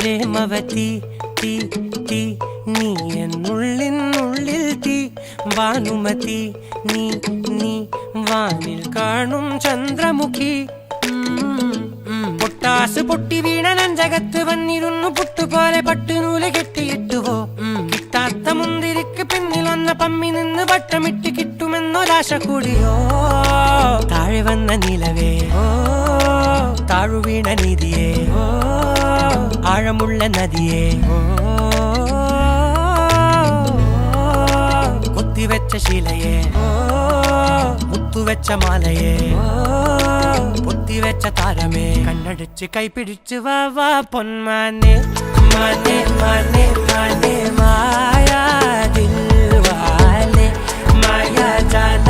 പ്രേമവതി തീ തീ നീ എന്നുള്ളിൽ തീ ഭാനുമതി നീ നീ വാനിൽ കാണും ചന്ദ്രമുഖി പൊട്ടാസ് പൊട്ടി വീണ നെഞ്ചകത്ത് വന്നിരുന്നു പുട്ടുപോലെ പട്ടുനൂല് കെട്ടിയിട്ടുവോ കിട്ടാത്ത മുന്തിരിക്ക് പിന്നിൽ വന്ന പമ്മി നിന്ന് വട്ടമിട്ട് കിട്ടുമെന്നൊരാശ കൂടിയോ താഴെ വന്ന നിലവേ താഴു വീണ നിധിയേ ആഴമുള്ള നദിയേ കൊത്തിവെച്ച ശിലയേ മുത്തുവെച്ച മാലയേ പൊത്തിവെച്ച താരമേ കണ്ണടിച്ച് കൈപിടിച്ച് വാ വാ പൊന്മാനെ മാനെ മാനെ മാനെ മായാ ദിൽവാലെ മായാ ജാല